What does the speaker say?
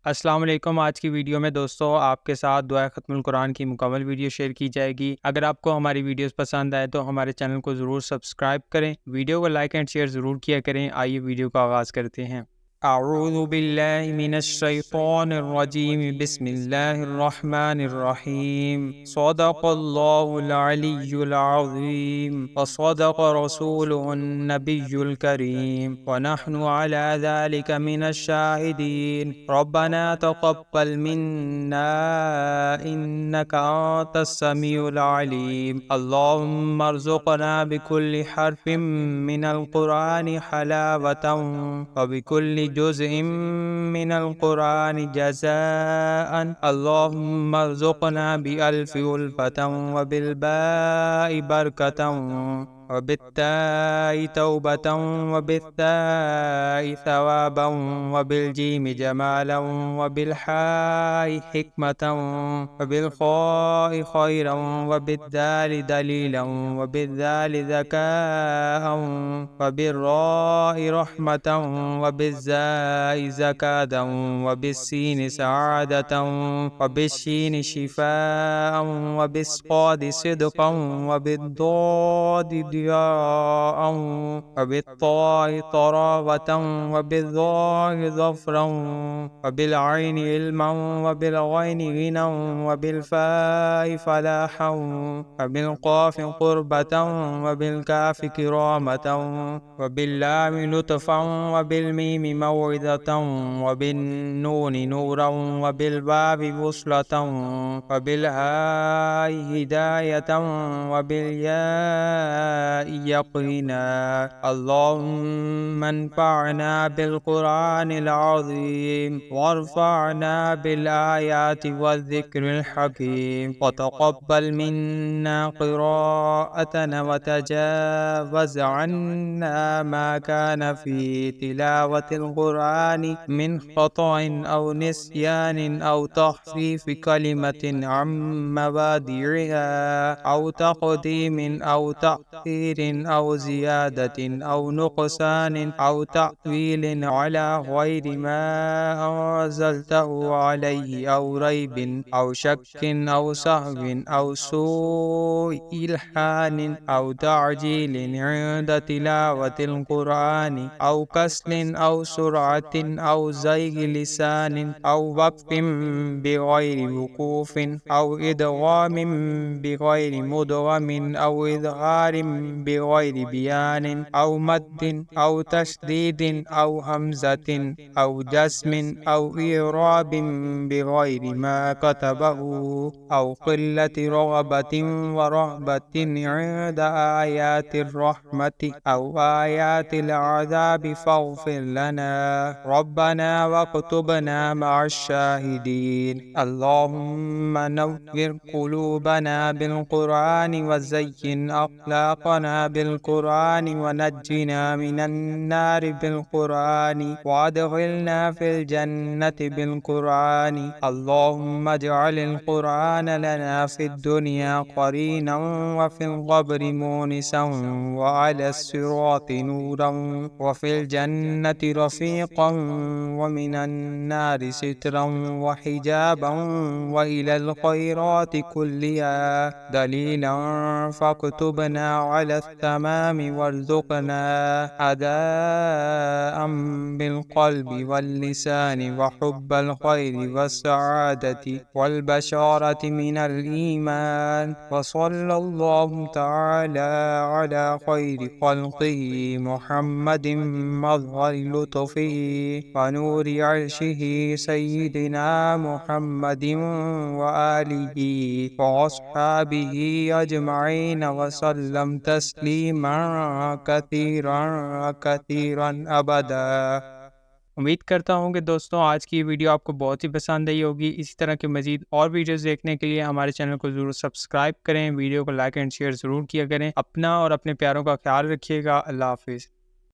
अस्सलाम वालेकुम। आज की वीडियो में दोस्तों आपके साथ दुआ ख़त्मुल कुरान की मुकम्मल वीडियो शेयर की जाएगी। अगर आपको हमारी वीडियोस पसंद आए तो हमारे चैनल को ज़रूर सब्सक्राइब करें, वीडियो को लाइक एंड शेयर ज़रूर किया करें। आइए वीडियो का आगाज़ करते हैं। अऊज़ु बिल्लाहि मिनश शैतानिर रजीम, बिस्मिल्लाहिर रहमानिर रहीम। सदक़ल्लाहुल अलिय्युल अज़ीम व सदक़ रसूलुहुन नबिय्युल करीम व नहनु अला ज़ालिका मिनश शाहिदीन। रब्बना तक़ब्बल मिन्ना इन्नका अंतस समीउल अलीम। अल्लाहुम्मा अर्ज़ुक़ना बिकुल्लि हर्फिम मिनल कुरानि हलावतन व बिकुल्लि जुज़इम मिनल कुरानि जज़ाअन। अल्लाहुम्मा अर्ज़ुक़ना बिअल्फ़ि उल्फ़तन व बिलबाइ बरकतन व बित्ताइ तौबतन व बित्ताइ सवाबन व बिलजीम जमालन व बिलहाइ हिकमतन व बिलखाइ खैरन व बिद्दालि दलीलन व बिद्दालि ज़काअन व बिर्राइ रहमतन व बिज़्ज़ाइ ज़कादन व बिस्सीनि सआदतन व बिश्शीनि शिफ़ाअन व बिस्क़ादि सिद्क़न व बिद्दादि दियाअन व बित्ताइ तरावतन व बिज़्ज़ाइ ज़फ़रन व बिलअयनि इल्मन व बिलग़ैनि गिनन व बिलफ़ाइ फ़लाहन व बिलक़ाफ़ि क़ुर्बतन व बिलकाफ़ि किरामतन व बिल्लामि लुत्फ़न व बिलमीमि मौइज़तन व बिन्नूनि नूरन व बिलवावि वुस्लतन व बिलहाइ हिदायतन व बिलयाइ यक़ीना। अल्लाहुम्मा अन्फ़अना बिलकुरानिल अज़ीम वरफ़अना बिलआयाति वज़्ज़िक्रिल हकीम व तक़ब्बल मिन्ना क़िराअतना व तजावज़ अन्ना मा कान फ़ी तिलावतिल कुरानि मिन ख़तअइन औ निस्यानिन औ तख़फ़ीफ़ कलिमतिन अन मवादिइहा औ तक़दीमिन औ तअख़ीरिन औ ज़ियादतिन औ नुक़सानिन औ तअवीलिन अला ग़ैरि मा अंज़लतहु अलैहि औ रैबिन औ शक्किन औ सहविन औ सूइ इल्हानिन औ तअजीलिन इंद तिलावतिल कुरानि औ कसलिन औ सुरअतिन औ ज़ैग़ि लिसानिन औ वक़्फ़िन बिग़ैरि वुक़ूफ़िन औ इदग़ामिन बिग़ैरि मुदग़मिन औ इज़हारिन बिग़ैरि बियानिन औ मद्दिन औ तशदीदिन औ हमज़तिन औ जस्मिन औ इराबिन बिग़ैरि मा कतबहु औ क़िल्लति रग़बतिन व रहबतिन इंद आयातिर रहमति औ आयातिल अज़ाबि फ़ग़फ़िर लना रब्बना वक्तुबना मअश्शाहिदीन। अल्लाहुम्मा नव्विर क़ुलूबना बिलकुरानि व ज़य्यिन अख़लाक़ना बिलकुरानि व नज्जिना मिनन्नारि बिलकुरानि व अदख़िलना फ़िल जन्नति बिलकुरानि। अल्लाहुम्मा इजअलिल कुरान लना फ़िद्दुनिया क़रीनन व फ़िल क़ब्रि मूनिसन व अलस सिराति नूरन व फ़िल जन्नति रफ़ीक़न व मिनन्नारि सित्रन व हिजाबन व इलल ख़ैराति कुल्लिहा दलीलन फ़क्तुबना अलत तमामि वरज़ुक़ना अदाअन बिलक़ल्बि वल लिसानि व हुब्बल ख़ैरि वस्सआदति वल बशारति मिनल ईमान। व सल्लल्लाहु तआला अला ख़ैरि ख़ल्क़िही मुहम्मदिन मज़हरि लुत्फ़िही व नूरि अर्शिही सय्यिदिना मुहम्मदिन व आलिही व अस्हाबिही अजमईन व सल्लम तस्लीमन कसीरन कसीरन अबदा। उम्मीद करता हूँ कि दोस्तों आज की वीडियो आपको बहुत ही पसंद आई होगी। इसी तरह के मज़ीद और वीडियोस देखने के लिए हमारे चैनल को ज़रूर सब्सक्राइब करें, वीडियो को लाइक एंड शेयर ज़रूर किया करें। अपना और अपने प्यारों का ख्याल रखिएगा। अल्लाह हाफ़िज़।